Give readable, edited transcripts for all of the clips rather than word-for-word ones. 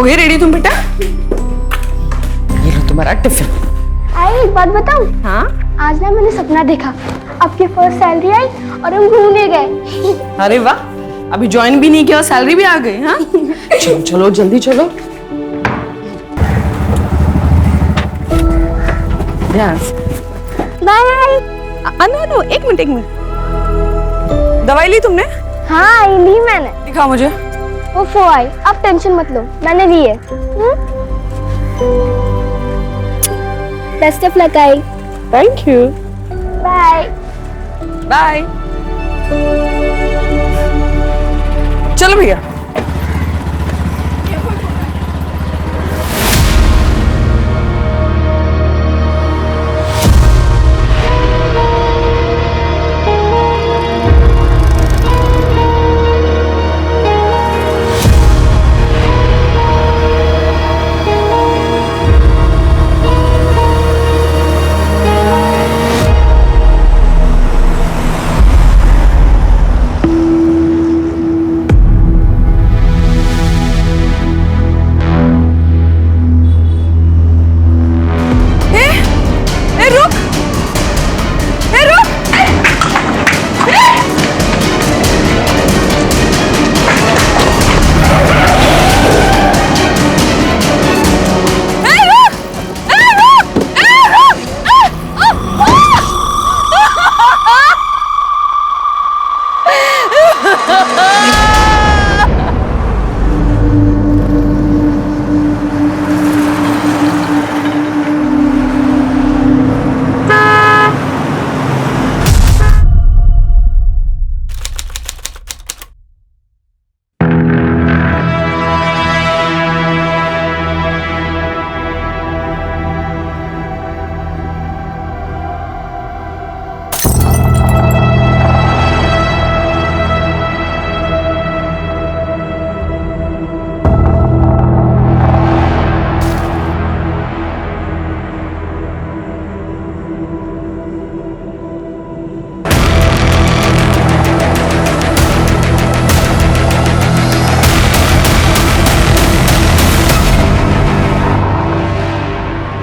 गई रेडी तुम बेटा? ये लो तुम्हारा टिफिन। आई एक बात बताऊं? हाँ? आज ना मैंने सपना देखा, आपकी फर्स्ट सैलरी आई और हम घूमने गए। अरे वाह, अभी ज्वाइन भी नहीं किया और सैलरी भी आ गई। हाँ चलो चलो जल्दी चलो। बाय। अनु एक मिनट। दवाई ली तुमने? हाँ ली मैंने। दिखाओ मुझे। वो आई, आप टेंशन मत लो, मैंने ली है। बेस्ट ऑफ लक आई। Thank you. Bye bye. चलो भैया।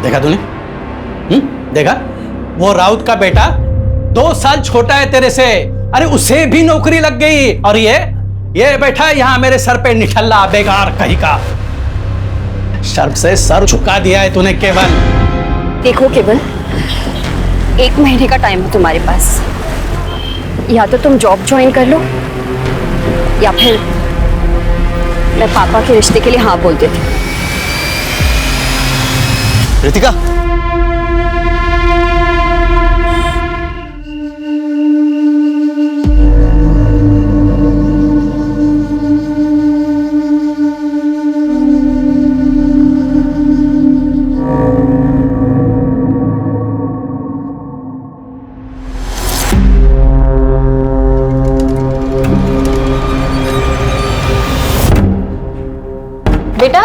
देखा तूने? देखा? वो राउत का बेटा 2 साल छोटा है तेरे से, अरे उसे भी नौकरी लग गई, और ये बैठा है यहाँ मेरे सर पे निठल्ला बेकार कहीं का। शर्म से सर झुका दिया है तूने केवल। देखो केवल, 1 महीने का टाइम है तुम्हारे पास, या तो तुम जॉब ज्वाइन कर लो या फिर मैं पापा के रिश्ते के लिए हाँ बोल देती हूँ। रितिका, बेटा,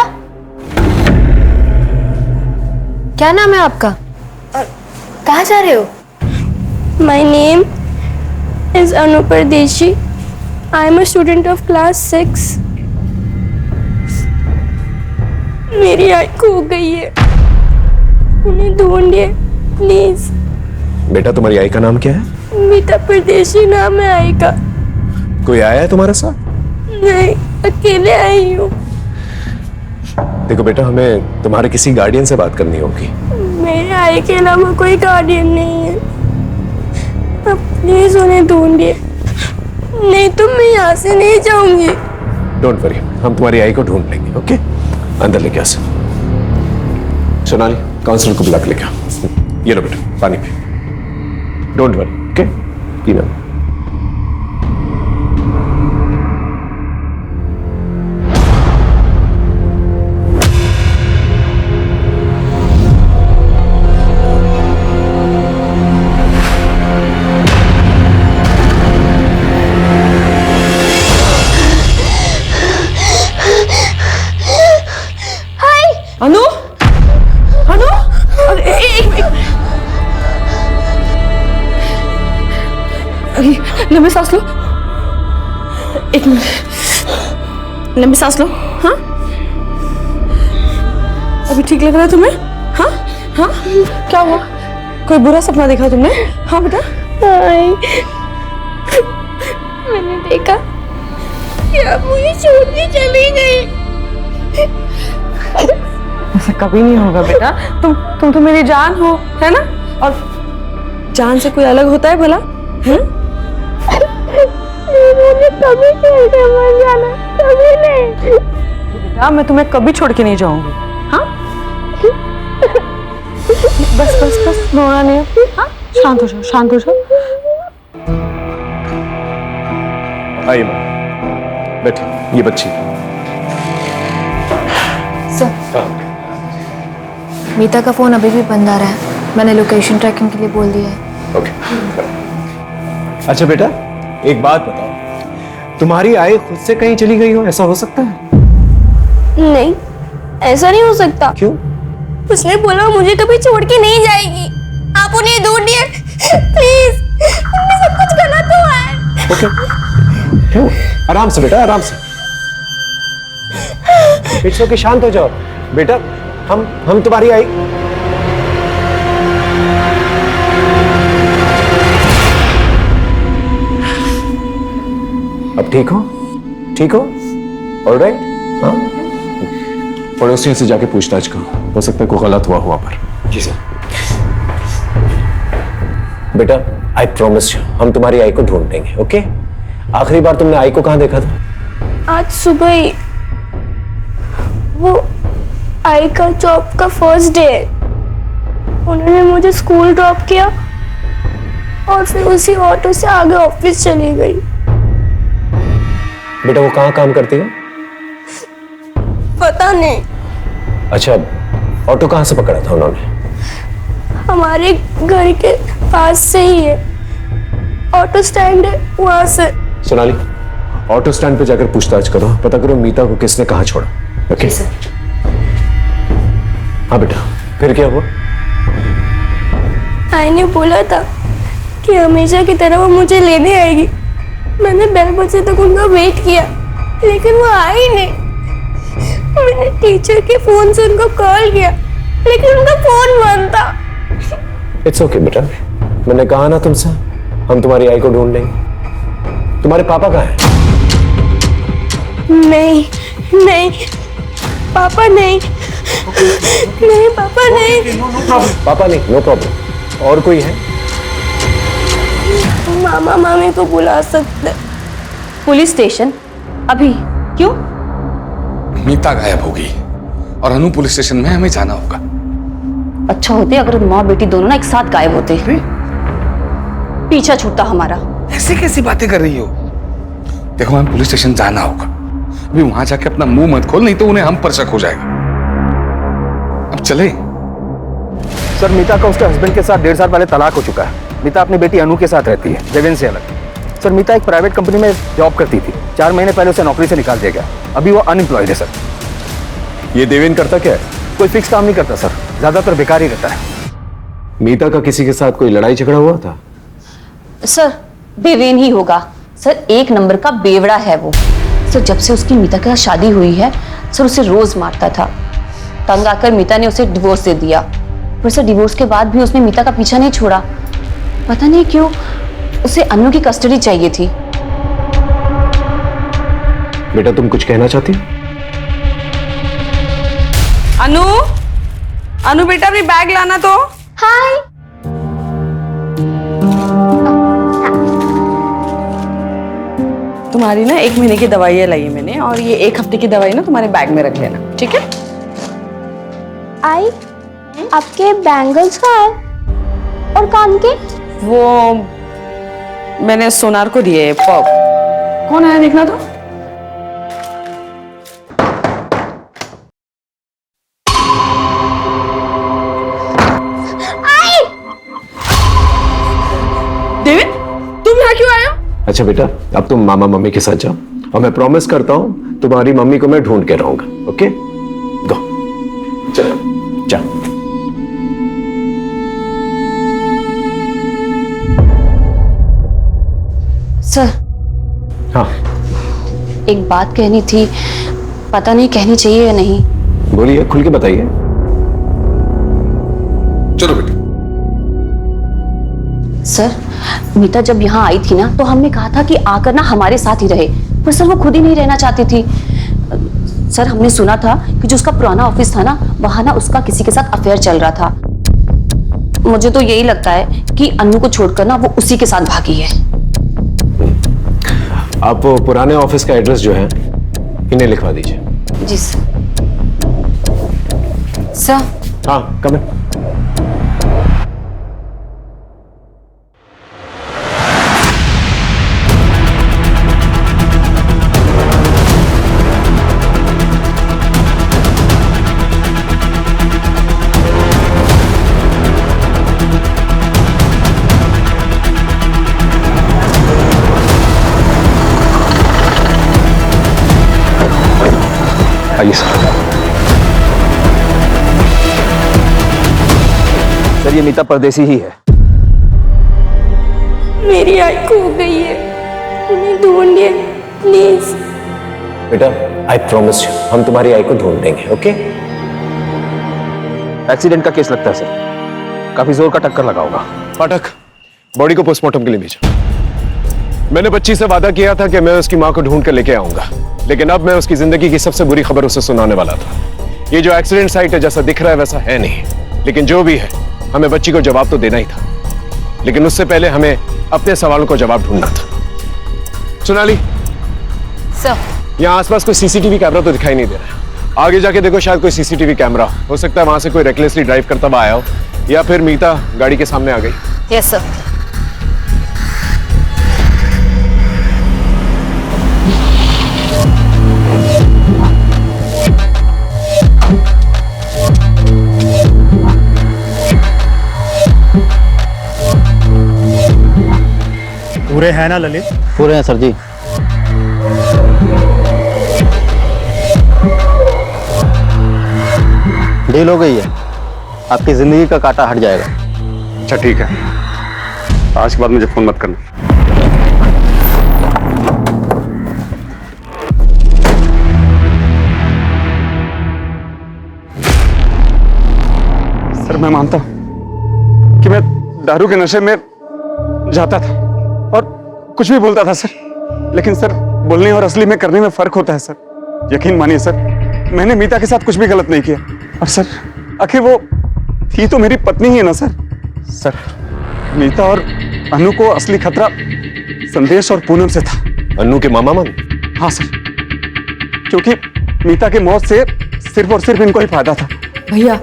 क्या नाम है आपका और कहाँ जा रहे हो? My name is Anu Pardeshi. I am a student of class 6. मेरी आई खो गई है, उन्हें ढूंढिए प्लीज। बेटा तुम्हारी आई का नाम क्या है? मीता परदेशी नाम है आई का। कोई आया है तुम्हारे साथ? नहीं, अकेले आई हूँ। देखो बेटा, हमें तुम्हारे किसी गार्डियन से बात करनी होगी। मेरे आई के अलावा कोई गार्डियन नहीं है, अब प्लीज उन्हें ढूंढिए, नहीं तो मैं यहाँ से नहीं जाऊंगी। डोंट वरी, हम तुम्हारी आई को ढूंढ लेंगे। ओके, अंदर लेके आ। सोनाली, काउंसलर को बुला के लेके आओ। ये लो बेटा, पानी पी। डोंट वरी, ओके, पीना। अनु, अनु, अरे एक लंबी सांस लो, 1 मिनट, लंबी सांस लो। हाँ अभी ठीक लग रहा है तुम्हें? हाँ हाँ, क्या हुआ? कोई बुरा सपना देखा तुमने? हाँ बेटा। आई, मैंने देखा कि आप मुझे छोड़ के चली गई। ऐसा कभी नहीं होगा बेटा। तुम तो मेरी जान हो, है ना? और जान से कोई अलग होता है भला? मुझे कभी छोड़ के मत जाना, कभी नहीं। बेटा मैं तुम्हें कभी छोड़ के नहीं जाऊंगी। हाँ बस बस बस, रोना नहीं है। हाँ, शांत हो जाओ, शांत हो जाओ। आइए मैम, बैठिए, ये बच्ची। सर, मीता का फोन अभी भी बंद आ रहा है। मैंने लोकेशन ट्रैकिंग के लिए बोल दिया है। ओके। अच्छा बेटा, एक बात बताओ, तुम्हारी आई खुद से कहीं चली गई हो, ऐसा हो सकता है? नहीं, ऐसा नहीं हो सकता। क्यों? उसने बोला मुझे कभी छोड़ के नहीं जाएगी। आप उन्हें ढूंढिए प्लीज, उनमें सब कुछ गलत हुआ है। ओके, क्यों? आराम से बेटा, आराम से। इट्स ओके, शांत हो जाओ बेटा। हम तुम्हारी आई। अब ठीक हो? ठीक हो? ऑलराइट? हाँ, पड़ोसियों से जाके पूछताछ करो, हो सकता है कोई गलत हुआ वहां पर। जी सर। बेटा, आई प्रॉमिस यू, हम तुम्हारी आई को ढूंढ लेंगे। ओके? आखिरी बार तुमने आई को कहां देखा था? आज सुबह ही। वो आई का जॉब का फर्स्ट डे है। उन्होंने मुझे स्कूल ड्रॉप किया और फिर उसी ऑटो से आगे ऑफिस चली गई। बेटा वो कहां काम करती है? पता नहीं। अच्छा, ऑटो कहां से पकड़ा था उन्होंने? हमारे घर के पास से ही है, ऑटो स्टैंड है वहां से। सोनाली, ऑटो स्टैंड पे जाकर पूछताछ करो, पता करो मीता को किसने कहां छोड़ा। ओके? हाँ बेटा, फिर क्या हुआ? आई ने बोला था कि हमेशा की तरह वो मुझे लेने आएगी। मैंने 12 बजे तक उनका वेट किया, लेकिन वो आई नहीं। मैंने टीचर के फोन से उनको कॉल किया, लेकिन उनका फोन बंद था। इट्स ओके बेटा, मैंने कहा ना तुमसे, हम तुम्हारी आई को ढूंढ लेंगे। तुम्हारे पापा कहाँ हैं? नहीं नहीं पापा नहीं, नहीं पापा नहीं। पापा नहीं, नो प्रॉब्लम। और कोई है? मामा मामी को बुला सकते। Police station? अभी? क्यों? मीता गायब होगी और अनु पुलिस स्टेशन में हमें जाना होगा। अच्छा होते अगर माँ बेटी दोनों ना एक साथ गायब होते, पीछा छूटता हमारा। ऐसे कैसी बातें कर रही हो? देखो हमें पुलिस स्टेशन जाना होगा। अभी वहां जाके अपना मुंह मत खोल, नहीं तो उन्हें हम पर शक हो जाएगा। अब चले। सर, मीता का उसके हस्बैंड के साथ 1.5 साल पहले तलाक हो चुका है। मीता अपनी बेटी अनु के साथ रहती है, देवेन से अलग। सर, मीता एक प्राइवेट कंपनी में जॉब करती थी। 4 महीने पहले उसे नौकरी से निकाल दिया गया। अभी वो अनएम्प्लॉयड है सर। ये देवेन करता क्या है? कोई फिक्स काम नहीं करता सर, ज्यादातर बेकार ही रहता है। मीता का किसी के साथ कोई लड़ाई झगड़ा हुआ था? सर, देवेन ही होगा। सर, 1 नंबर का बेवड़ा है वो। सर, जब से उसकी मीता के साथ शादी हुई है, सर उसे रोज मारता था। तंग आकर मीता ने उसे डिवोर्स दे दिया। पर सर, डिवोर्स के बाद भी उसने मीता का पीछा नहीं छोड़ा। पता नहीं क्यों उसे अनु की कस्टडी चाहिए थी। बेटा तुम कुछ कहना चाहती हो? अनु, अनु बेटा अपनी बैग लाना तो। हाय। तुम्हारी ना 1 महीने की दवाइयाँ लाई है मैंने, और ये 1 हफ्ते की दवाई ना तुम्हारे बैग में रख लेना, ठीक है? आई, आपके बैंगल्स कहाँ है और कान के? वो मैंने सोनार को दिए। कौन आया देखना तो। देविन, तुम यहाँ क्यों आए हो? अच्छा बेटा, अब तुम मामा मम्मी के साथ जाओ, और मैं प्रॉमिस करता हूं तुम्हारी मम्मी को मैं ढूंढ के रहूंगा। ओके? गो, चलो जाओ। सर, हाँ एक बात कहनी थी, पता नहीं कहनी चाहिए या नहीं। बोलिए, खुल के बताइए। चलो बेटा। सर, मीता जब यहाँ आई थी ना तो हमने कहा था कि आकर ना हमारे साथ ही रहे, पर सर वो खुद ही नहीं रहना चाहती थी। सर, हमने सुना था कि जो उसका पुराना ऑफिस था ना, वहां ना उसका किसी के साथ अफेयर चल रहा था। मुझे तो यही लगता है कि अन्नू को छोड़कर ना वो उसी के साथ भागी है। आप वो पुराने ऑफिस का एड्रेस जो है इन्हें लिखवा दीजिए। जी सर। सर, हाँ, कम इन। आइए सर, ये मीता परदेसी ही है। मेरी आई खो गई है, उन्हें ढूंढिए प्लीज। बेटा, आई प्रॉमिस यू, हम तुम्हारी आई को ढूंढ देंगे, ओके? एक्सीडेंट का केस लगता है सर, काफी जोर का टक्कर लगा होगा। पाठक, बॉडी को पोस्टमार्टम के लिए भेजो। मैंने बच्ची से वादा किया था कि मैं उसकी मां को ढूंढ कर लेके आऊंगा, लेकिन अब मैं उसकी जिंदगी की सबसे बुरी खबर उसे सुनाने वाला था। ये जो एक्सीडेंट साइट है, जैसा दिख रहा है वैसा है नहीं, लेकिन जो भी है हमें बच्ची को जवाब तो देना ही था, लेकिन उससे पहले हमें अपने सवालों को जवाब ढूंढना था। सोनाली सर, यहाँ आसपास कोई सीसीटीवी कैमरा तो दिखाई नहीं दे रहा है। आगे जाके देखो, शायद कोई सीसीटीवी कैमरा हो सकता है वहां से कोई रेकलेसली ड्राइव करता हुआ आया हो, या फिर मीता गाड़ी के सामने आ गई। Yes sir. पूरे हैं ना ललित? पूरे हैं सर जी। डील हो गई है, आपकी जिंदगी का कांटा हट जाएगा। अच्छा ठीक है, आज के बाद मुझे फोन मत करना। सर, मैं मानता हूं कि मैं दारू के नशे में जाता था और कुछ भी बोलता था सर, लेकिन सर बोलने और असली में करने में फर्क होता है सर। यकीन मानिए सर, मैंने मीता के साथ कुछ भी गलत नहीं किया। और सर, आखिर वो थी तो मेरी पत्नी ही है ना सर। सर, मीता और अनु को असली खतरा संदेश और पूनम से था। अन्नू के मामा मामी? हाँ सर, क्योंकि मीता की मौत से सिर्फ और सिर्फ इनको ही फायदा था। भैया,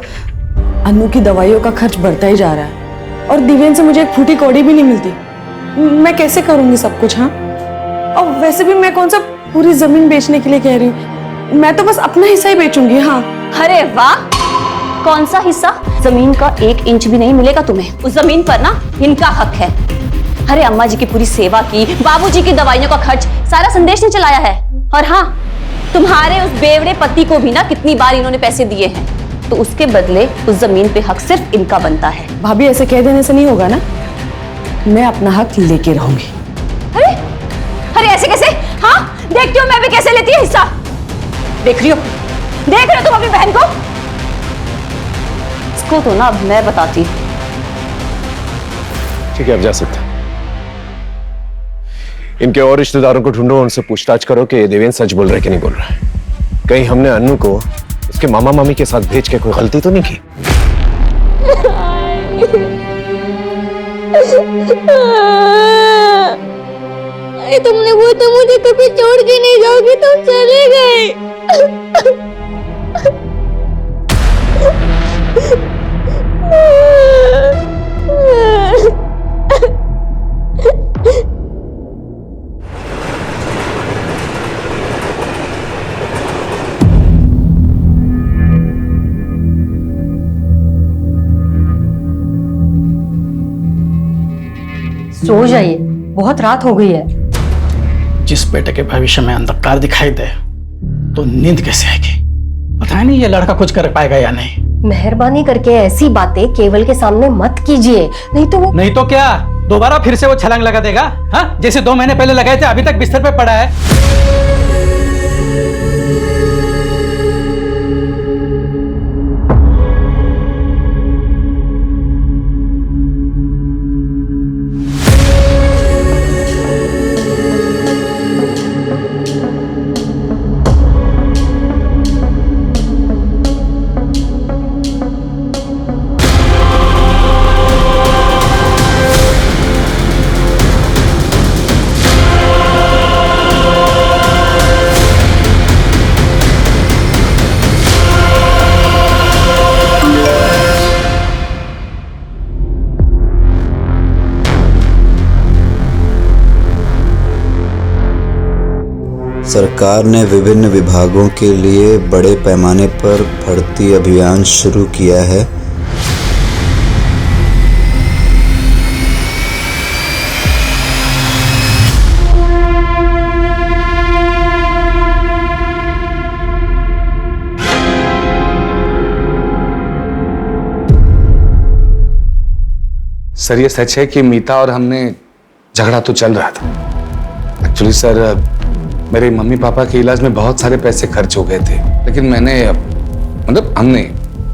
अन्नू की दवाइयों का खर्च बढ़ता ही जा रहा है और दिव्यन से मुझे एक फूटी कौड़ी भी नहीं मिलती। मैं कैसे करूंगी सब कुछ? हाँ, और वैसे भी मैं कौन सा पूरी जमीन बेचने के लिए कह रही हूँ, मैं तो बस अपना हिस्सा ही बेचूंगी। हाँ। अरे वाह, कौन सा हिस्सा? जमीन का 1 इंच भी नहीं मिलेगा तुम्हें। उस जमीन पर ना इनका हक है। अरे अम्मा जी की पूरी सेवा की, बाबूजी की दवाइयों का खर्च सारा संदेश ने चलाया है। और हाँ, तुम्हारे उस बेवड़े पति को भी ना कितनी बार इन्होंने पैसे दिए हैं, तो उसके बदले उस जमीन पे हक सिर्फ इनका बनता है। भाभी, ऐसे कह देने से नहीं होगा ना, मैं अपना हक लेके रहूंगी। अरे अरे ऐसे कैसे? हाँ, देखती हो मैं भी कैसे लेती है हिस्सा। देख रही हो तुम अपनी बहन को? इसको तो ना अब मैं बताती। ठीक है, अब जा सकते हैं। इनके और रिश्तेदारों को ढूंढो, उनसे पूछताछ करो कि देवेंद्र सच बोल रहा है कि नहीं बोल रहा है। कहीं हमने अन्नू को उसके मामा मामी के साथ भेज के कोई गलती तो नहीं की? तुमने वो तो मुझे कभी छोड़ के नहीं जाओगी, तुम चले गए। सो जाइए, बहुत रात हो गई है। जिस बेटे के भविष्य में अंधकार दिखाई दे तो नींद कैसे आएगी? पता नहीं ये लड़का कुछ कर पाएगा या नहीं। मेहरबानी करके ऐसी बातें केवल के सामने मत कीजिए, नहीं तो क्या दोबारा फिर से वो छलांग लगा देगा? हाँ, जैसे 2 महीने पहले लगाए थे, अभी तक बिस्तर पे पड़ा है। सरकार ने विभिन्न विभागों के लिए बड़े पैमाने पर भर्ती अभियान शुरू किया है। सर ये सच है कि मीता और हमने झगड़ा तो चल रहा था। एक्चुअली सर मेरे मम्मी पापा के इलाज में बहुत सारे पैसे खर्च हो गए थे, लेकिन मैंने मतलब हमने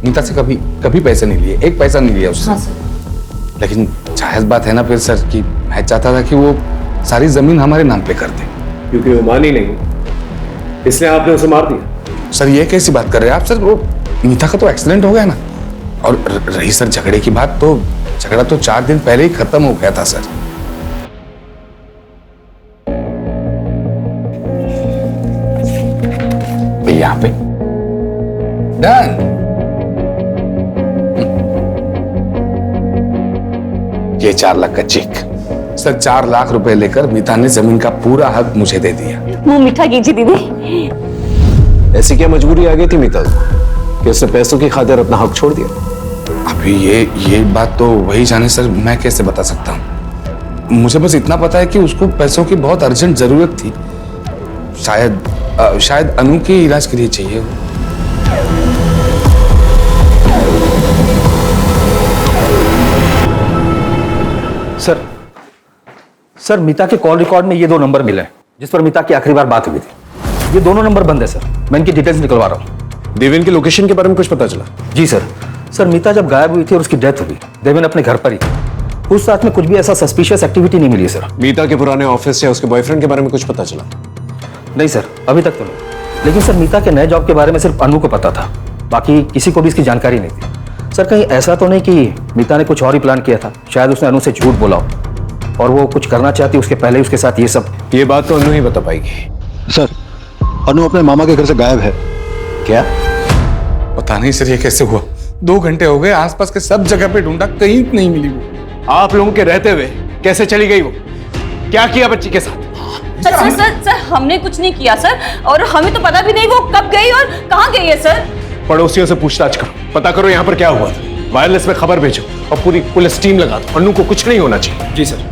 मीता से कभी पैसे नहीं लिए, एक पैसा नहीं लिया उससे। हाँ सर। लेकिन जायज बात है ना फिर सर कि मैं चाहता था कि वो सारी जमीन हमारे नाम पे कर दे। क्योंकि वो मानी नहीं इसलिए आपने उसे मार दिया। सर ये कैसी बात कर रहे हैं आप सर? वो मीता का तो एक्सीडेंट हो गया ना। और रही सर झगड़े की बात, तो झगड़ा तो 4 दिन पहले ही खत्म हो गया था सर। यहाँ पे डन। ये 4 लाख का चेक सर। 4 लाख रुपए लेकर मीता ने जमीन का पूरा हक मुझे दे दिया। मुंह मीठा कीजिए दीदी। ऐसी क्या मजबूरी आ गई थी मीता कि उसने पैसों की खातिर अपना हक छोड़ दिया? अभी ये बात तो वही जाने सर, मैं कैसे बता सकता हूँ। मुझे बस इतना पता है कि उसको पैसों की बहुत अर्जेंट जरूरत थी। शायद अनु के इलाज के लिए चाहिए वो। सर मीता के कॉल रिकॉर्ड में ये 2 नंबर मिले हैं जिस पर मीता की आखिरी बार बात हुई थी। ये दोनों नंबर बंद है सर। मैं इनकी डिटेल्स निकलवा रहा हूँ। देवेन की लोकेशन के बारे में कुछ पता चला? जी सर। सर मीता जब गायब हुई थी और उसकी डेथ हुई, देवेन अपने घर पर ही था। उस रात में कुछ भी ऐसा सस्पिशियस एक्टिविटी नहीं मिली सर। मीता के पुराने ऑफिस या उसके बॉयफ्रेंड के बारे में कुछ पता चला? नहीं सर, अभी तक तो नहीं। लेकिन सर मीता के नए जॉब के बारे में सिर्फ अनु को पता था, बाकी किसी को भी इसकी जानकारी नहीं थी। सर कहीं ऐसा तो नहीं कि मीता ने कुछ और ही प्लान किया था? शायद उसने अनु से झूठ बोला हो और वो कुछ करना चाहती उसके पहले ही उसके साथ ये सब। ये बात तो अनु ही बता पाएगी। सर अनु अपने मामा के घर से गायब है। क्या? पता नहीं सर ये कैसे हुआ। 2 घंटे हो गए, आसपास के सब जगह पे ढूंढा, कहीं नहीं मिली वो। आप लोगों के रहते हुए कैसे चली गई वो? क्या किया बच्ची के साथ? सर हमने कुछ नहीं किया सर, और हमें तो पता भी नहीं वो कब गई और कहाँ गई है सर। पड़ोसियों से पूछताछ करो, पता करो यहाँ पर क्या हुआ था। वायरलेस में खबर भेजो और पूरी पुलिस टीम लगा दो। अनु को कुछ नहीं होना चाहिए। जी सर।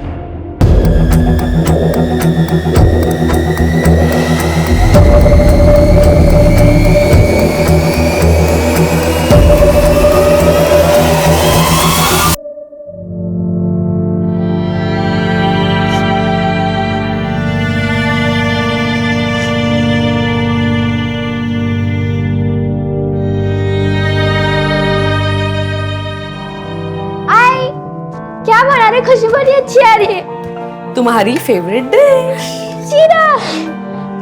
क्या बना रहे? खुशबू बड़ी अच्छी आ रही है। तुम्हारी फेवरेट डिश। शीरा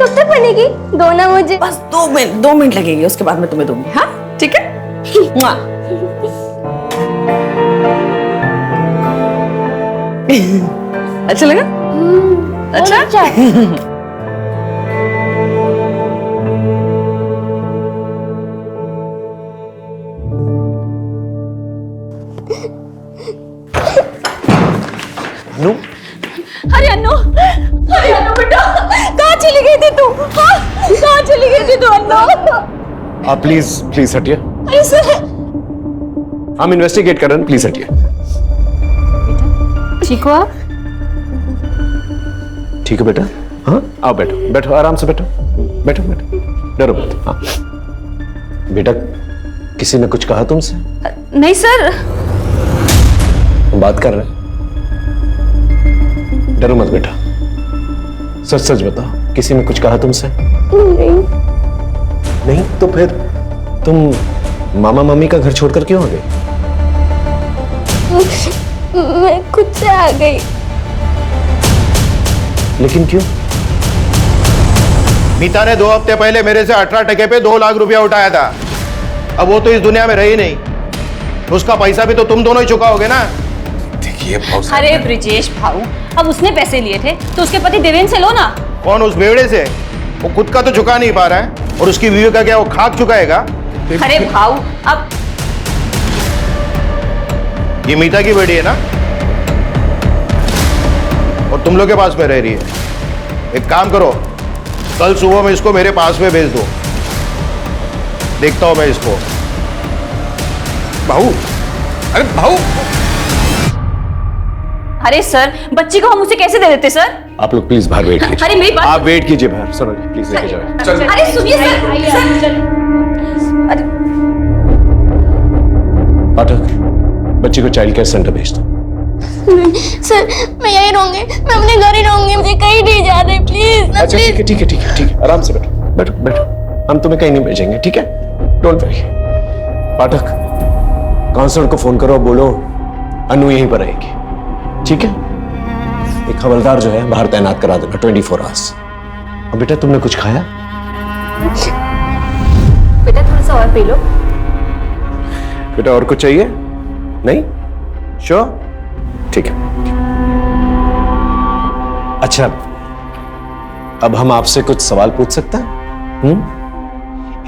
कब तक बनेगी? दो ना मुझे। बस 2 मिनट लगेंगे, उसके बाद मैं तुम्हें दूंगी। हाँ ठीक है। मुआ। अच्छा लगा? अच्छा। अनु? अरे अनु बेटा, कहाँ चली गई थी तू? हाँ, कहाँ चली गई थी तू अनु? आप प्लीज हटिए। अरे सर, हम इन्वेस्टिगेट कर रहे हैं, प्लीज हटिए। ठीक हो आप? ठीक है बेटा। हाँ आओ बैठो, बैठो आराम से बैठो, बैठो बैठो, डरो मत। हाँ बेटा, किसी ने कुछ कहा तुमसे? नहीं सर। हम बात कर रहे हैं, डरो मत बेटा। सच सच बताओ, किसी ने कुछ कहा तुमसे? नहीं। नहीं तो फिर तुम मामा मम्मी का घर छोड़कर क्यों आ गई? मैं खुद से आ गई। लेकिन क्यों? मीता ने 2 हफ्ते पहले मेरे से 18 टके पे 2 लाख रुपया उठाया था। अब वो तो इस दुनिया में रही नहीं, उसका पैसा भी तो तुम दोनों ही चुकाओगे ना। देखिए अरे ब्रिजेश भाऊ, अब उसने पैसे लिए थे तो उसके पति देवेन से लो ना। कौन? उस बेवड़े से? वो खुद का तो चुका नहीं पा रहा है, और उसकी बीवी का क्या वो खाक चुकाएगा? अरे भाऊ, अब ये मीता की बेटी है ना, और तुम लोग के पास में रह रही है। एक काम करो, कल सुबह में इसको मेरे पास में भेज दो, देखता हूं मैं इसको। भाऊ, अरे भाऊ, अरे सर, बच्ची को हम उसे कैसे दे देते सर? आप लोग प्लीज बाहर वेट कीजिए। अरे मेरी बात, आप वेट कीजिए बाहर। सुनो प्लीज लेके जाओ। अरे सुनिए सर, अरे पाठक, बच्ची को चाइल्ड केयर सेंटर भेज दो। सर मैं यहीं रहूंगी, मैं अपने घर ही रहूंगी, मुझे कहीं नहीं जाने प्लीज। अच्छा ठीक है ठीक है ठीक है ठीक है, आराम से बैठो बैठो बैठो, हम तुम्हें कहीं नहीं भेजेंगे, ठीक है? Don't worry. पाठक, काउंसलर को फोन करो, बोलो अनु यहीं पर रहेगी, ठीक है? एक हवलदार जो है बाहर तैनात करा देना 24 आवर्स। और बेटा तुमने कुछ खाया? बेटा थोड़ा सा और पी लो। बेटा और कुछ चाहिए? नहीं? श्योर? ठीक है। अच्छा, अब हम आपसे कुछ सवाल पूछ सकते हैं?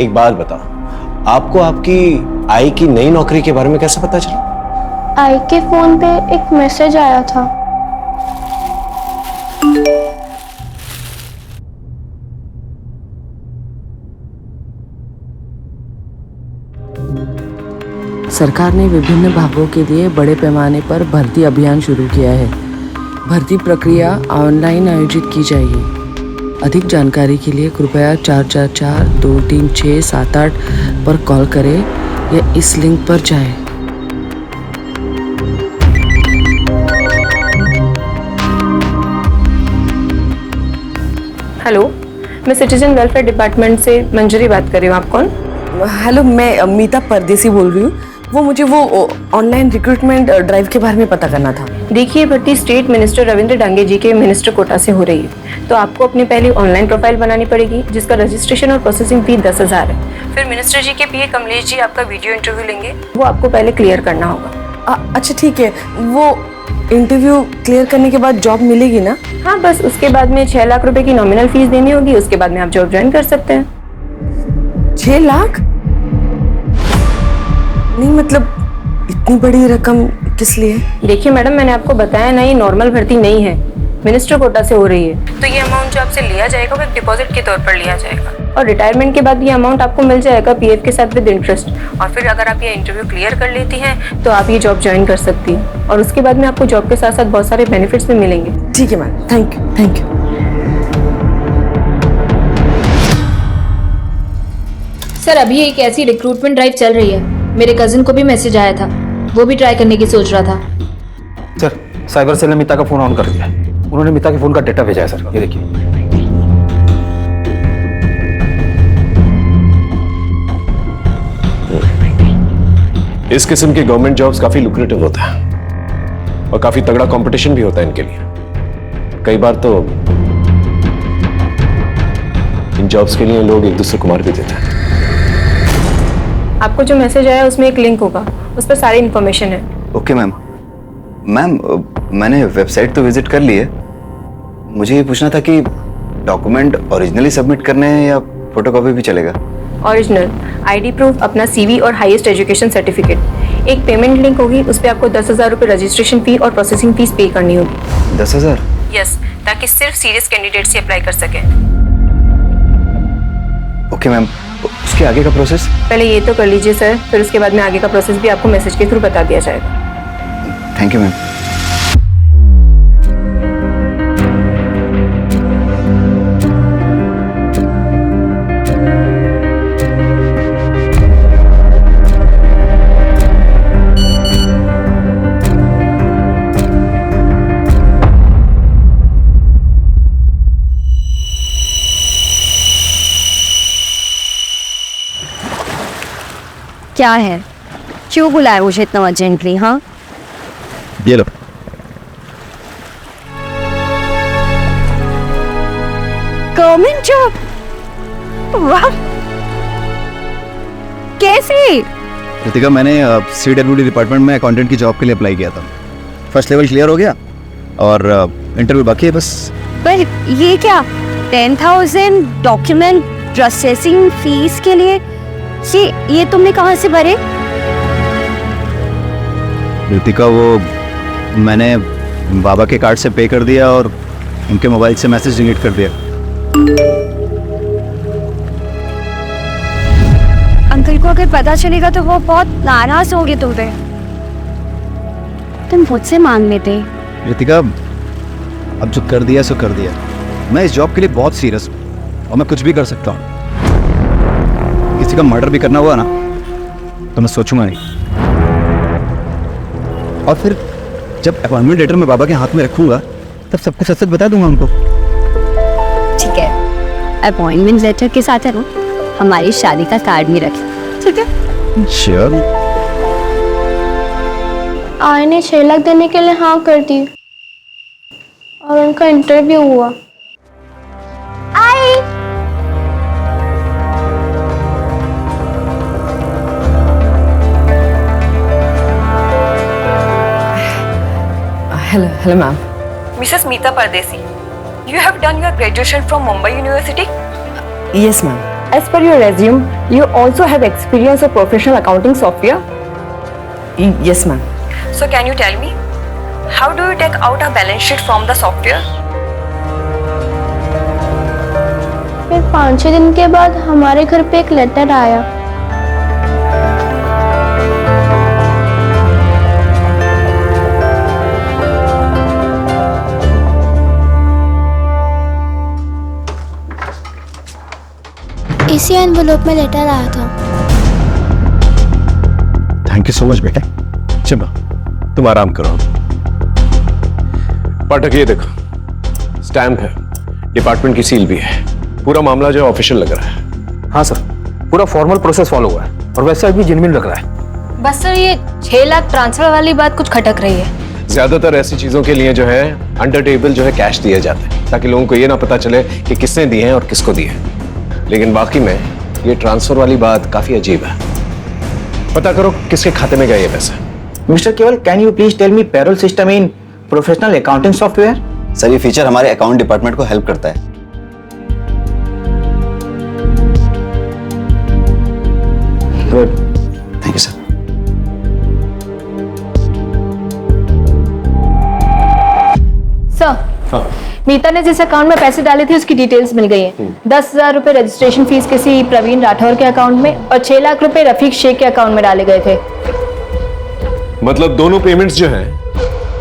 एक बात बताओ, आपको आपकी आई की नई नौकरी के बारे में कैसे पता चला? आई के फोन पे एक मैसेज आया था। सरकार ने विभिन्न विभागों के लिए बड़े पैमाने पर भर्ती अभियान शुरू किया है। भर्ती प्रक्रिया ऑनलाइन आयोजित की जाएगी। अधिक जानकारी के लिए कृपया 444-236-78 पर कॉल करें या इस लिंक पर जाएं। हेलो, मैं सिटीजन वेलफेयर डिपार्टमेंट से मंजरी बात कर रही हूँ। आप कौन? हेलो, मैं मीता परदेसी बोल रही हूँ। वो मुझे ऑनलाइन रिक्रूटमेंट ड्राइव के बारे में पता करना था। देखिए, भर्ती स्टेट मिनिस्टर रविंद्र डांगे जी के मिनिस्टर कोटा से हो रही है, तो आपको अपनी पहले ऑनलाइन प्रोफाइल बनानी पड़ेगी, जिसका रजिस्ट्रेशन और प्रोसेसिंग फी 10,000 है। फिर मिनिस्टर जी के पीए कमलेश जी आपका वीडियो इंटरव्यू लेंगे, वो आपको पहले क्लियर करना होगा। अच्छा ठीक है, वो इंटरव्यू क्लियर करने के बाद जॉब मिलेगी ना? हाँ, बस उसके बाद में 6 लाख रुपए की नॉमिनल फीस देनी होगी। उसके बाद में आप जॉब ज्वाइन कर सकते हैं। 6 लाख? नहीं मतलब इतनी बड़ी रकम किस लिए? देखिए मैडम, मैंने आपको बताया ना, ये नॉर्मल भर्ती नहीं है, मिनिस्टर कोटा से हो रही है। तो ये अमाउंट जो आपसे लिया जाएगा वो एक डिपॉजिट के तौर पर लिया जाएगा, और रिटायरमेंट के बाद ये अमाउंट आपको मिल जाएगा पीएफ के साथ विद इंटरेस्ट। और फिर अगर आप ये इंटरव्यू क्लियर कर लेती हैं तो आप ये जॉब ज्वाइन कर सकती हैं, और उसके बाद में आपको जॉब के साथ साथ बहुत सारे बेनिफिट्स भी मिलेंगे। ठीक है ma'am, thank you thank you. Sir, अभी एक ऐसी रिक्रूटमेंट ड्राइव चल रही है, मेरे कजिन को भी मैसेज आया था, वो भी ट्राई करने की सोच रहा था। सर, साइबर सेल ने मिता का फोन ऑन कर दिया है। उन्होंने मिता के फोन का डेटा भेजा है सर, ये देखिए। इस किस्म के गवर्नमेंट जॉब्स काफी लुक्रेटिव होता है और काफी तगड़ा कंपटीशन भी होता है इनके लिए। कई बार तो इन जॉब्स के लिए लोग एक दूसरे को मार भी देते हैं। आपको जो मैसेज आया उसमें एक लिंक होगा, उस पर सारी इन्फॉर्मेशन है। Okay ma'am. मैम, मैंने वेबसाइट तो विजिट कर ली है। मुझे ये पूछना था कि डॉक्यूमेंट ओरिजिनली सबमिट करने हैं या फोटोकॉपी भी चलेगा? ओरिजिनल, आईडी प्रूफ, अपना सीवी और हाईएस्ट एजुकेशन सर्टिफिकेट। एक पेमेंट लिंक होगी, उस पर आपको 10,000 रुपये रजिस्ट्रेशन फी और प्रोसेसिंग फीस पे करनी होगी। 10,000? यस, ताकि सिर्फ सीरियस कैंडिडेट से अप्लाई कर सकें। ओके मैम, उसके आगे का प्रोसेस? पहले ये तो कर लीजिए सर, फिर उसके बाद में आगे का प्रोसेस भी आपको मैसेज के थ्रू बता दिया जाएगा। Thank you ma'am. क्या है, क्यों बुलाया मुझे इतना अर्जेंटली? हाँ, ये लो। Government job? वाह, कैसे? रितिका, मैंने CWD डिपार्टमेंट में अकाउंटेंट की जॉब के लिए अप्लाई किया था। फर्स्ट लेवल क्लियर हो गया और इंटरव्यू बाकी है बस। पर ये क्या, 10,000 डॉक्यूमेंट प्रोसेसिंग फीस के लिए? ये तुमने कहाँ से भरे? रितिका, वो मैंने बाबा के कार्ड से पे कर दिया और उनके मोबाइल से मैसेज डिलीट कर दिया। अगर पता चलेगा तो वो बहुत नाराज होंगे तुम पे। तुम मुझसे मांग लेते। रितिका, अब जो कर दिया सो कर दिया। मैं इस जॉब के लिए बहुत सीरियस हूँ और मैं कुछ भी कर सकता हूँ। किसी का मर्डर भी करना हुआ ना तो मैं सोचूंगा नहीं। और फिर जब अपॉइंटमेंट लेटर मैं बाबा के हाथ में रखूंगा तब सबको सच सच बता दूंगा उनको। ठीक है, अपॉइंटमेंट लेटर के साथ है ना हमारी शादी का कार्ड भी रखें, ठीक है? श्योर। आय ने 6 लाख देने के लिए हाँ कर दी और उनका इंटरव्यू हुआ। आई hello ma'am. Mrs. Meeta Pardesi, you have done your graduation from Mumbai University? Yes ma'am. As per your resume, you also have experience of professional accounting software. Yes ma'am. So can you tell me, how do you take out a balance sheet from the software? फिर 5-6 दिन के बाद हमारे घर पे एक letter आया। इसी एनवेलप में लेटर आया था। थैंक यू सो मच बेटा। चलो तुम आराम करो। पाठक ये देखो, स्टैम्प है, डिपार्टमेंट की सील भी है। पूरा मामला जो ऑफिशियल लग रहा है। हाँ सर, पूरा फॉर्मल प्रोसेस फॉलो हुआ है और वैसे भी जेन्युइन लग रहा है। बस सर, ये 6 लाख ट्रांसफर वाली बात कुछ खटक रही है। ज्यादातर ऐसी चीजों के लिए जो है अंडर टेबल जो है कैश दिए जाते हैं ताकि लोगों को ये ना पता चले कि किसने दिए हैं और किसको दिए हैं। लेकिन बाकी में ये ट्रांसफर वाली बात काफी अजीब है। पता करो किसके खाते में गए ये पैसे। Mister Keval, can you please tell me payroll system in professional accounting software? Sir ये फीचर हमारे अकाउंट डिपार्टमेंट को हेल्प करता है। Good, thank you sir. Sir, Meeta ने जिस अकाउंट में पैसे डाले थे उसकी डिटेल्स मिल गई हैं। 10,000 रुपए रजिस्ट्रेशन फीस किसी प्रवीण राठौर के अकाउंट में और 6 लाख रुपए रफीक शेख के अकाउंट में डाले गए थे। मतलब दोनों पेमेंट्स जो हैं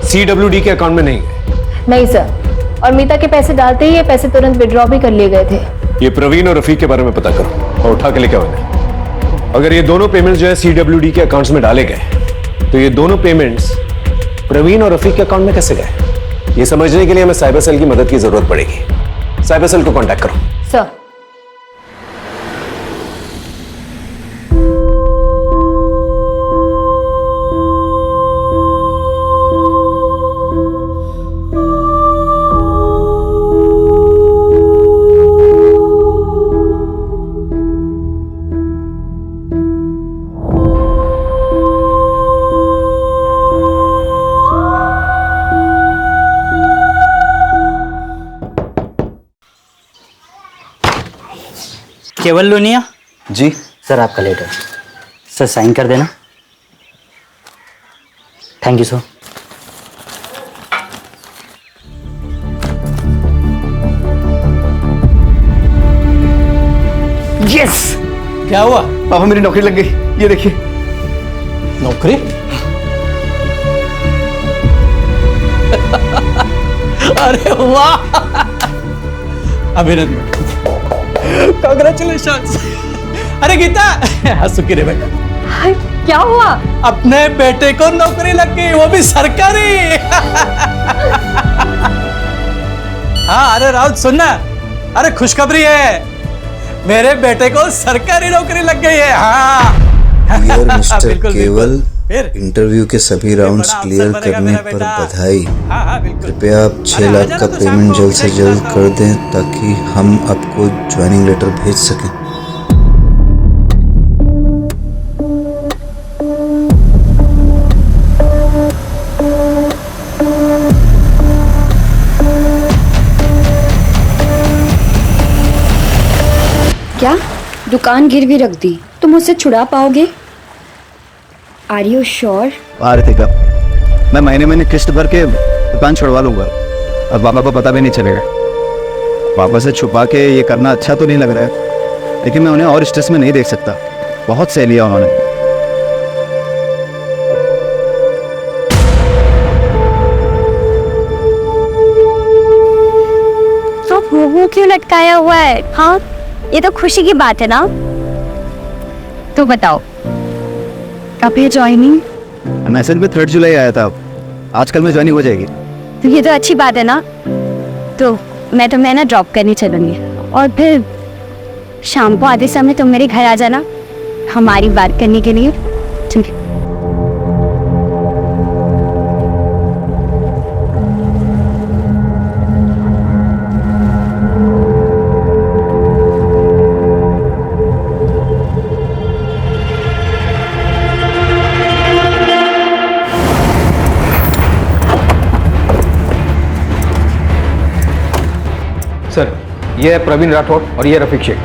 CWD के अकाउंट में नहीं गए? नहीं सर, और मीता के पैसे डालते ही ये पैसे तुरंत विड्रॉ भी कर लिए गए थे। ये प्रवीण और रफीक के बारे में पता करो और उठा के लेके आओ इन्हें। अगर ये दोनों पेमेंट्स जो है CWD के अकाउंट्स में डाले गए तो ये दोनों पेमेंट्स प्रवीण और रफीक के अकाउंट में कैसे गए? ये समझने के लिए हमें साइबर सेल की मदद की जरूरत पड़ेगी। साइबर सेल को कांटेक्ट करो। सर, केवल लोनिया जी सर, आपका लेटर। सर साइन कर देना। Thank you sir. यस, क्या हुआ? पापा मेरी नौकरी लग गई। ये देखिए। नौकरी? अरे वाह, अभिनंदन, कांग्रेचुलेशन। अरे गीता, हंसू की रे बेटा। क्या हुआ? अपने बेटे को नौकरी लग गई, वो भी सरकारी। हाँ, अरे राउत सुनना, अरे खुशखबरी है, मेरे बेटे को सरकारी नौकरी लग गई है। हाँ मिस्टर बिल्कुल, केवल, फिर? इंटरव्यू के सभी राउंड्स बड़ा क्लियर अफसर बनेगा करने मेरा पर बेटा। बधाई। हाँ, बिल्कुल। कृपया आप 6 अरे लाख आजा का ना तो शाम पेमेंट को जल्द से मिलेंगे जल्द शाम कर को। दें ताकि हम आपको ज्वाइनिंग लेटर भेज सकें। क्या दुकान गिरवी रख दी? तुम मुझसे छुड़ा पाओगे? Are you sure? रितिका, मैं महीने किस्त भर के दुकान छुड़वा लूंगा। अब पापा को पता भी नहीं चलेगा। पापा से छुपा के ये करना अच्छा तो नहीं लग रहा है, लेकिन मैं उन्हें और स्ट्रेस में नहीं देख सकता। बहुत सह लिया उन्होंने। तो मुंह क्यों लटकाया हुआ है? हाँ, ये तो खुशी की बात है ना। तो बताओ, कब है ज्वाइनिंग? मैसेज में 3 जुलाई आया था, आजकल में ज्वाइनिंग हो जाएगी। तो ये तो अच्छी बात है ना। तो मैं ना ड्रॉप करने चलूंगी, और फिर शाम को आधे समय तुम मेरे घर आ जाना हमारी बात करने के लिए, ठीक है? सर, ये है प्रवीण राठौड़ और ये रफीक शेख।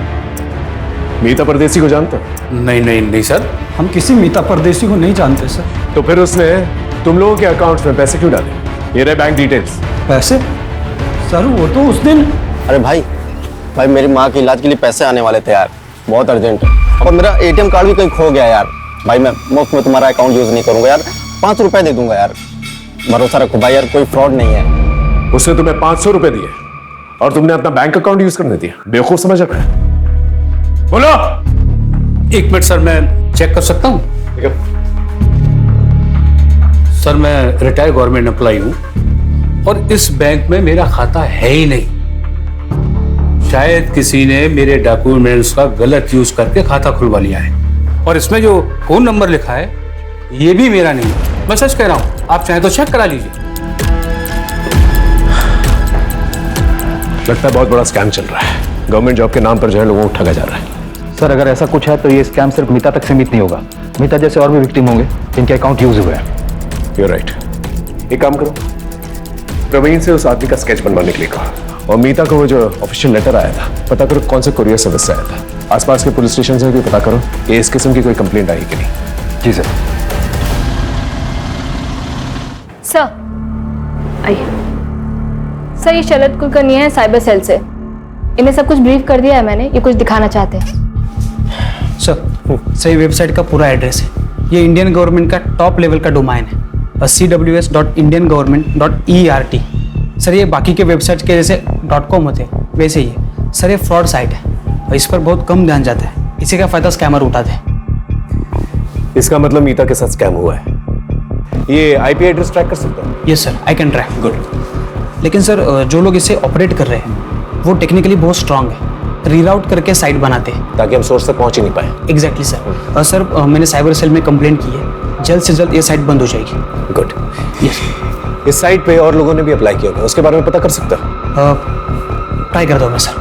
मीता परदेसी को जानते हो? नहीं सर, हम किसी मीता परदेसी को नहीं जानते सर। तो फिर उसने तुम लोगों के अकाउंट्स में पैसे क्यों डाले? ये रहे बैंक डिटेल्स। पैसे? सर वो तो उस दिन। अरे भाई मेरी माँ के इलाज के लिए पैसे आने वाले थे यार, बहुत अर्जेंट है। और मेरा ATM कार्ड भी कहीं खो गया यार। भाई मैं मुफ्त में तुम्हारा अकाउंट यूज नहीं करूंगा यार, 5 रुपए दे दूंगा यार, भरोसा रखो भाई यार, कोई फ्रॉड नहीं है। उसने तुम्हें 500 रुपए दिए और तुमने अपना बैंक अकाउंट यूज करने दिया? बेवकूफ समझ रहा है? बोलो। 1 मिनट सर, मैं चेक कर सकता हूँ? सर मैं रिटायर्ड गवर्नमेंट एम्प्लॉय हूँ और इस बैंक में मेरा खाता है ही नहीं। शायद किसी ने मेरे डॉक्यूमेंट्स का गलत यूज करके खाता खुलवा लिया है, और इसमें जो फोन नंबर लिखा है ये भी मेरा नहीं है। मैं सच कह रहा हूँ, आप चाहें तो चेक करा लीजिए। लगता है बहुत बड़ा स्कैम चल रहा है। गवर्नमेंट जॉब के नाम पर जो है लोगों को ठगा जा रहा है। सर, अगर ऐसा कुछ है तो ये स्कैम सिर्फ मीता तक सीमित नहीं होगा। मीता जैसे और भी विक्टिम होंगे जिनके अकाउंट यूज हुए हैं। You're right. एक काम करो, प्रवीण से उस आदमी का स्केच बनवाने के लिए कहा, और मीता को वो जो ऑफिशियल लेटर आया था पता करो कौन से कुरियर सर्विस से आया था। आसपास के पुलिस स्टेशन से भी पता करो कि इस किस्म की कोई कंप्लेंट आई कि नहीं। जी सर। सर आइए। सर, ये शरद कुलकर्णी है साइबर सेल से। इन्हें सब कुछ ब्रीफ कर दिया है मैंने, ये कुछ दिखाना चाहते हैं। सर ये वेबसाइट का पूरा एड्रेस है। ये इंडियन गवर्नमेंट का टॉप लेवल का डोमाइन है, cws.indiangovernment.ert। सर ये बाकी के वेबसाइट के जैसे .com होते हैं वैसे ही है। सर ये फ्रॉड साइट है और इस पर बहुत कम ध्यान जाता है, इसी का फायदा स्कैमर उठाते हैं। इसका मतलब मीता के साथ स्कैम हुआ है। ये IP एड्रेस ट्रैक कर सकता है? Yes sir, I can track. Good. लेकिन सर जो लोग इसे ऑपरेट कर रहे हैं वो टेक्निकली बहुत स्ट्रांग है, रीराउट करके साइट बनाते हैं ताकि हम सोर्स तक पहुंच ही नहीं पाए। Exactly sir. सर मैंने साइबर सेल में कंप्लेंट की है, जल्द से जल्द ये साइट बंद हो जाएगी। गुड। यस। इस साइट पे और लोगों ने भी अप्लाई किया होगा, उसके बारे में पता कर सकता है? ट्राई करता हूँ मैं सर।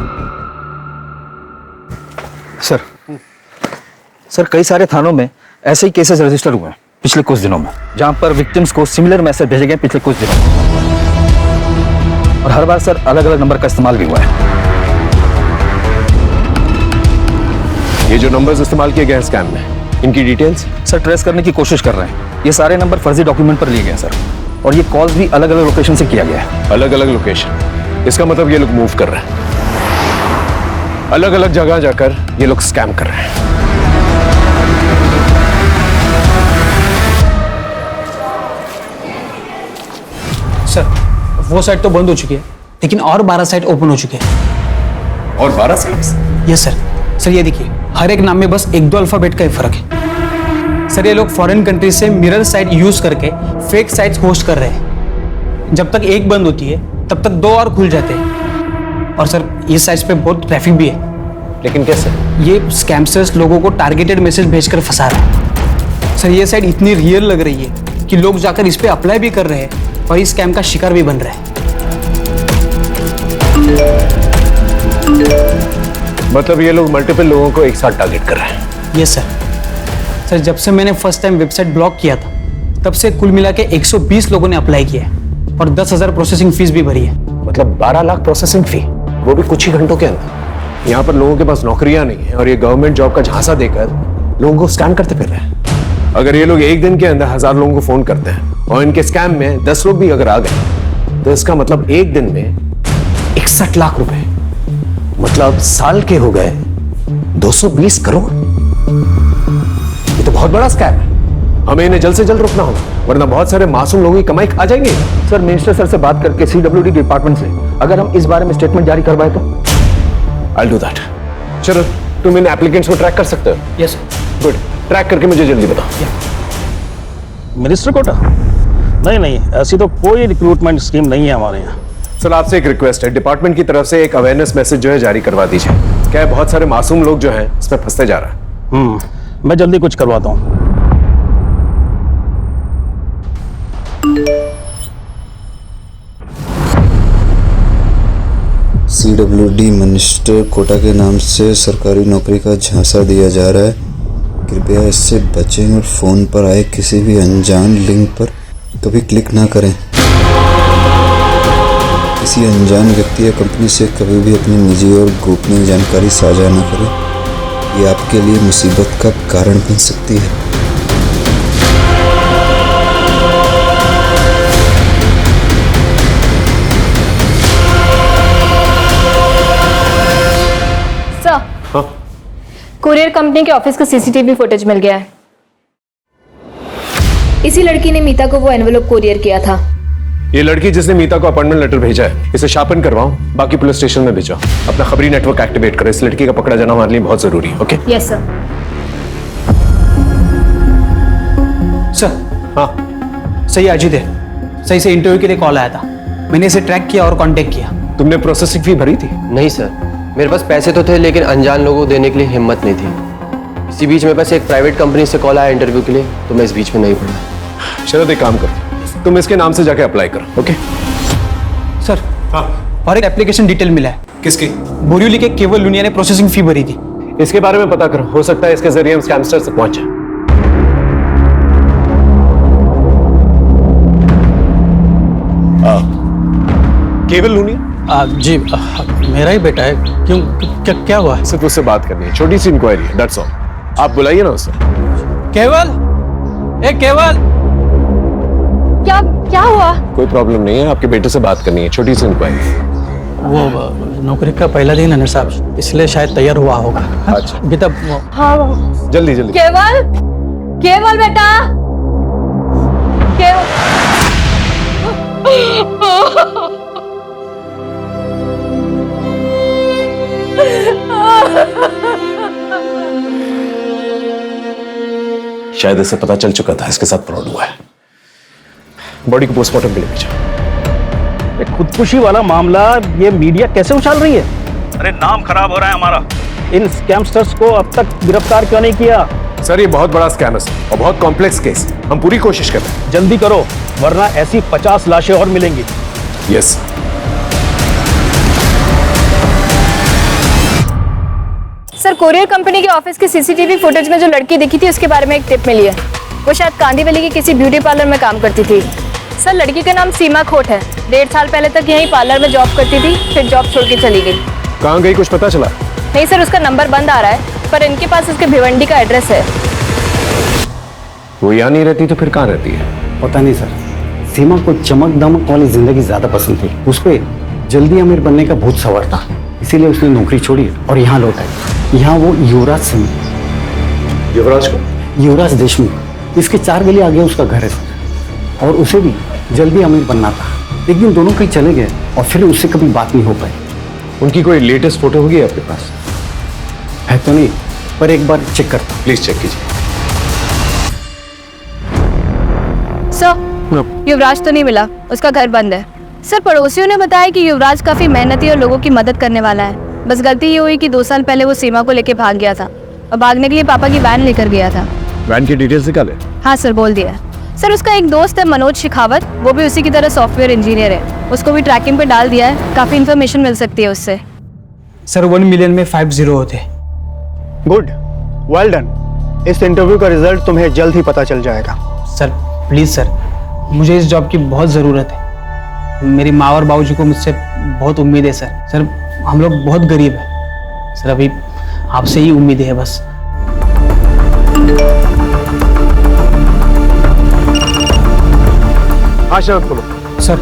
सर कई सारे थानों में ऐसे ही केसेस रजिस्टर हुए हैं पिछले कुछ दिनों में, जहां पर विक्टिम्स को सिमिलर मैसेज भेजे गए पिछले कुछ दिनों में, और हर बार सर अलग अलग नंबर का इस्तेमाल भी हुआ है। ये जो नंबर्स इस्तेमाल किए गए हैं स्कैम में, इनकी डिटेल्स सर ट्रेस करने की कोशिश कर रहे हैं। ये सारे नंबर फर्जी डॉक्यूमेंट पर लिए गए हैं सर, और ये कॉल्स भी अलग अलग लोकेशन से किया गया है। अलग अलग लोकेशन? इसका मतलब ये लोग मूव कर रहे हैं, अलग अलग जगह जाकर ये लोग स्कैम कर रहे हैं। सर वो साइट तो बंद हो चुकी है, लेकिन और 12 साइट ओपन हो चुके हैं। और 12 साइट्स? Yes sir. सर ये देखिए, हर एक नाम में बस 1-2 अल्फाबेट का ही फर्क है। सर ये लोग फॉरेन कंट्री से मिरर साइट यूज करके फेक साइट्स होस्ट कर रहे हैं। जब तक एक बंद होती है तब तक 2 और खुल जाते हैं। और सर ये साइट्स पे बहुत ट्रैफिक भी है। लेकिन कैसे? ये स्कैमर्स लोगों को टारगेटेड मैसेज भेजकर फंसा रहे हैं। सर ये साइट इतनी रियल लग रही है कि लोग जाकर इस पे अप्लाई भी कर रहे हैं और इस स्कैम का शिकार भी बन रहे हैं। मतलब ये लोग मल्टीपल लोगों को एक साथ टारगेट कर रहे हैं? Yes sir. सर जब से मैंने फर्स्ट टाइम वेबसाइट ब्लॉक किया था तब से कुल मिला के 120 लोगों ने अप्लाई किया है और 10,000 प्रोसेसिंग फीस भी भरी है। मतलब 12 लाख प्रोसेसिंग फी, वो भी कुछ ही घंटों के अंदर। यहाँ पर लोगों के पास नौकरियां नहीं है और ये गवर्नमेंट जॉब का झांसा देकर लोगों को स्कैम करते फिर रहे हैं। अगर ये लोग एक दिन के अंदर 1000 लोगों को फोन करते हैं और इनके स्कैम में 10 लोग भी अगर आ गए तो इसका मतलब एक दिन में 61 लाख रुपए, मतलब साल के हो गए 220 करोड़। बहुत बड़ा स्कैम है, हमें इन्हें जल्द से जल्द रोकना होगा, वरना बहुत सारे मासूम लोगों की कमाई खा जाएंगे। सर मिनिस्टर सर से बात करके CWD डिपार्टमेंट से अगर हम इस बारे में स्टेटमेंट जारी करवाए तो। I'll do that. चलो, तुम इन एप्लीकेंट्स को ट्रैक कर सकते हो? यस गुड, ट्रैक करके मुझे जल्दी बताओ। मिनिस्टर कोटा? नहीं नहीं, ऐसी तो कोई रिक्रूटमेंट स्कीम नहीं है हमारे यहाँ। सर आपसे एक रिक्वेस्ट है, डिपार्टमेंट की तरफ से एक अवेयरनेस मैसेज जो है जारी करवा दीजिए। क्या है, बहुत सारे मासूम लोग जो हैं इसमें फंसते जा रहा है। मैं जल्दी कुछ करवाता हूँ। CWD मिनिस्टर कोटा के नाम से सरकारी नौकरी का झांसा दिया जा रहा है, कृपया इससे बचें और फ़ोन पर आए किसी भी अनजान लिंक पर कभी क्लिक ना करें। किसी अनजान व्यक्ति या कंपनी से कभी भी अपनी निजी और गोपनीय जानकारी साझा न करें, ये आपके लिए मुसीबत का कारण बन सकती है। कुरियर कंपनी के ऑफिस का CCTV फुटेज मिल गया है। इसी लड़की ने मीता को वो एनवेलप कुरियर किया था। ये लड़की जिसने मीता को अपॉइंटमेंट लेटर भेजा है, इसे शार्पन करवाओ, बाकी पुलिस स्टेशन में भेजो। अपना खबरी नेटवर्क एक्टिवेट करो, इस लड़की का पकड़ा जाना हमारे लिए बहुत जरूरी है। ओके? Yes sir. सर। हाँ सही अजीत है, सही से इंटरव्यू के लिए कॉल आया था, मैंने इसे ट्रैक किया और कांटेक्ट किया। तुमने प्रोसेसिंग फी भरी थी? नहीं सर, मेरे पास पैसे तो थे लेकिन अनजान लोगों को देने के लिए हिम्मत नहीं थी। इसी बीच मेरे पास एक प्राइवेट कंपनी से कॉल आया इंटरव्यू के लिए, तो मैं इस बीच में नहीं पड़ा। शरद एक काम करो, तुम इसके नाम से जाके अप्लाई करो। ओके? सर हाँ, और एक एप्लीकेशन डिटेल मिला है। किसकी? बोरिवली के केवल लुनिया ने प्रोसेसिंग फी भरी थी। इसके बारे में पता करो, हो सकता है इसके जरिए हम स्कैमस्टर से पहुंच जाए। केवल लुनिया? जी मेरा ही बेटा है। क्यों, क्या हुआ है? सिर्फ उससे बात करनी है, छोटी सी इंक्वायरी है, दैट्स ऑल। आप बुलाइए ना उसे। केवल, ए केवल, क्या हुआ? कोई प्रॉब्लम नहीं है, आपके बेटे से बात करनी है, छोटी सी इंक्वायरी। वो नौकरी का पहला दिन है ना साहब, इसलिए शायद तैयार हुआ होगा। अच्छा अभी तक हाँ जल्दी जल्दी। केवल, केवल बेटा, केवल। शायद इसे पता चल चुका था इसके साथ फ्रॉड हुआ है। बॉडी को पोस्टमार्टम के लिए भेजा। खुदकुशी वाला मामला ये मीडिया कैसे उछाल रही है? अरे नाम खराब हो रहा है हमारा। इन स्कैमस्टर्स को अब तक गिरफ्तार क्यों नहीं किया? सर ये बहुत बड़ा स्कैम है और बहुत कॉम्प्लेक्स केस, हम पूरी कोशिश कर रहे हैं। जल्दी करो वरना ऐसी 50 लाशें और मिलेंगी। यस। सर कोरियर कंपनी के ऑफिस के CCTV फुटेज में जो लड़की दिखी थी उसके बारे में एक टिप मिली है। वो शायद कांदीवली की किसी ब्यूटी पार्लर में काम करती थी। सर लड़की का नाम सीमा खोट है, 1.5 साल पहले तक यहीं पार्लर में जॉब करती थी, फिर जॉब छोड़ के चली गई। कहाँ गई कुछ पता चला? नहीं सर, उसका नंबर बंद आ रहा है, पर इनके पास उसके भिवंडी का एड्रेस है। वो यहाँ नहीं रहती तो फिर कहाँ रहती है? पता नहीं सर, सीमा को चमक दमक वाली जिंदगी ज्यादा पसंद थी। उस पर जल्दी अमीर बनने का भूत सवार था, इसीलिए उसने नौकरी छोड़ी और यहाँ लौट आई। यहाँ वो युवराज सिंह। युवराज को? युवराज देशमुख, इसके 4 गली आगे उसका घर है सर, और उसे भी जल्दी अमीर बनना था। एक दिन दोनों कहीं चले गए और फिर उससे कभी बात नहीं हो पाई। उनकी कोई लेटेस्ट फोटो होगी आपके पास? है तो नहीं, पर एक बार चेक करता। प्लीज चेक कीजिए। सर युवराज तो नहीं मिला, उसका घर बंद है। सर पड़ोसियों ने बताया कि युवराज काफी मेहनती और लोगों की मदद करने वाला है। बस गलती ये हुई कि 2 साल पहले वो सीमा को लेके भाग गया था और भागने के लिए पापा की वैन लेकर गया था। वैन की डिटेल्स निकाले? हाँ सर, बोल दिया। सर उसका एक दोस्त है मनोज शेखावत, वो भी उसी की तरह सॉफ्टवेयर इंजीनियर है, उसको भी ट्रैकिंग पे डाल दिया है, काफी इन्फॉर्मेशन मिल सकती है उससे। सर 1 मिलियन में 50 होते। Good, well done. इस इंटरव्यू का रिजल्ट तुम्हें जल्द ही पता चल जाएगा। सर प्लीज सर, मुझे इस जॉब की बहुत ज़रूरत है। मेरी माँ और बाबूजी को मुझसे बहुत उम्मीद है सर। सर हम लोग बहुत गरीब हैं सर, अभी आपसे ही उम्मीद है बस। हाँ शरद बोलो। सर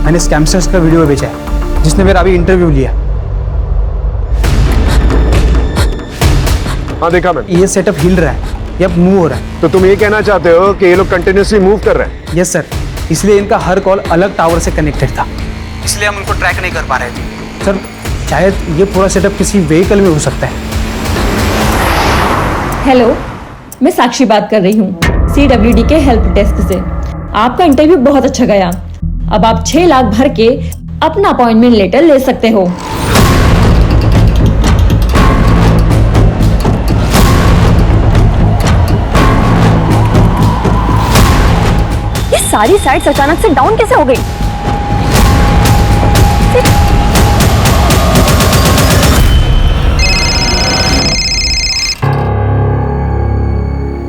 मैंने स्कैमस्टर्स का वीडियो भेजा है जिसने मेरा अभी इंटरव्यू लिया। हाँ देखा मैंने। ये सेटअप हिल रहा है, ये अब मूव हो रहा है। तो तुम ये कहना चाहते हो कि ये लोग कंटिन्यूसली मूव कर रहे हैं? यस सर, इसलिए इनका हर कॉल अलग टावर से कनेक्टेड था, इसलिए हम उनको ट्रैक नहीं कर पा रहे थे। सर शायद ये पूरा सेटअप किसी व्हीकल में हो सकता है। हेलो, मैं साक्षी बात कर रही हूँ CWD के हेल्प डेस्क से। आपका इंटरव्यू बहुत अच्छा गया। अब आप 6 लाख भर के अपना अपॉइंटमेंट लेटर ले सकते हो। ये सारी साइट्स अचानक से डाउन कैसे हो गई?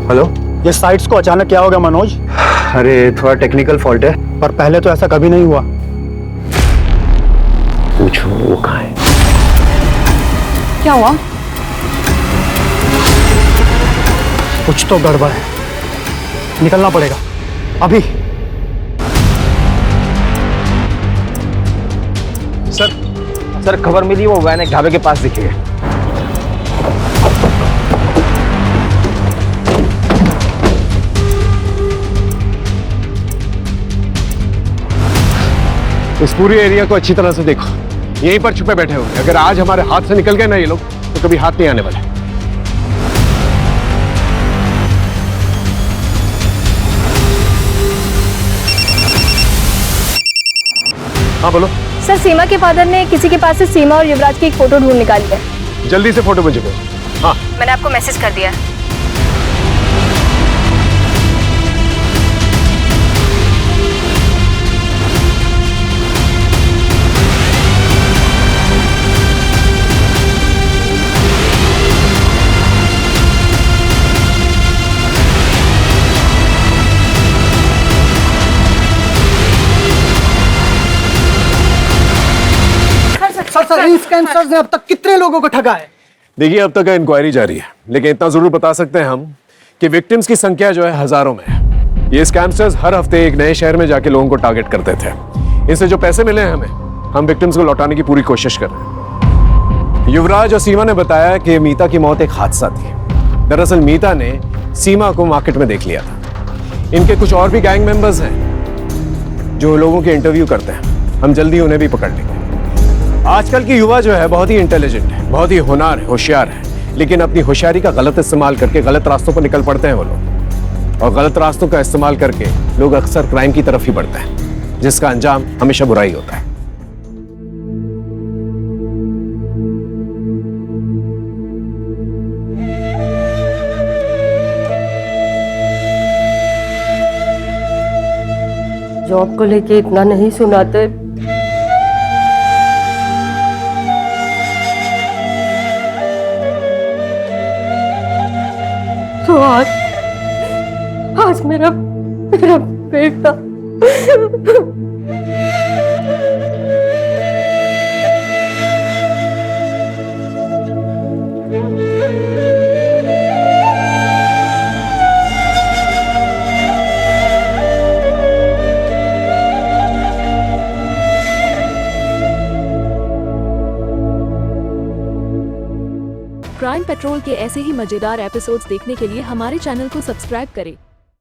हेलो, ये साइट्स को अचानक क्या हो गया मनोज? अरे थोड़ा टेक्निकल फॉल्ट है। पर पहले तो ऐसा कभी नहीं हुआ। पूछो वो कहाँ है? क्या हुआ? कुछ तो गड़बड़ है, निकलना पड़ेगा अभी। सर खबर मिली, वो वैन एक ढाबे के पास दिखी है। इस पूरी एरिया को अच्छी तरह से देखो, यहीं पर छुपे बैठे होंगे। अगर आज हमारे हाथ से निकल गए ना ये लोग, तो कभी हाथ नहीं आने वाले। हाँ बोलो। सर सीमा के फादर ने किसी के पास से सीमा और युवराज की एक फोटो ढूंढ निकाली है। जल्दी से फोटो मुझे भेजो। हाँ मैंने आपको मैसेज कर दिया है। सर इन स्कैमर्स ने अब तक कितने लोगों को ठगा है? देखिए अब तक इंक्वायरी जारी है, लेकिन इतना जरूर बता सकते हैं हम कि विक्टिम्स की संख्या जो है हजारों में है। ये स्कैमर्स हर हफ्ते एक नए शहर में जाके लोगों को टारगेट करते थे। इनसे जो पैसे मिले हैं हमें, हम विक्टिम्स को लौटाने की पूरी कोशिश कर रहे हैं। युवराज और सीमा ने बताया कि मीता की मौत एक हादसा थी। दरअसल मीता ने सीमा को मार्केट में देख लिया था। इनके कुछ और भी गैंग मेंबर्स हैं जो लोगों के इंटरव्यू करते हैं। हम जल्दी उन्हें भी पकड़ लेंगे। आजकल की युवा जो है बहुत ही इंटेलिजेंट है, बहुत ही होनहार है, होशियार है, लेकिन अपनी होशियारी का गलत इस्तेमाल करके गलत रास्तों पर निकल पड़ते हैं वो लोग। और गलत रास्तों का इस्तेमाल करके लोग अक्सर क्राइम की तरफ ही बढ़ते हैं, जिसका अंजाम हमेशा बुरा ही होता है। जॉब को लेके इतना नहीं सुनाते। तो आज मेरा बेटा क्राइम पेट्रोल के ऐसे ही मजेदार एपिसोड्स देखने के लिए हमारे चैनल को सब्सक्राइब करें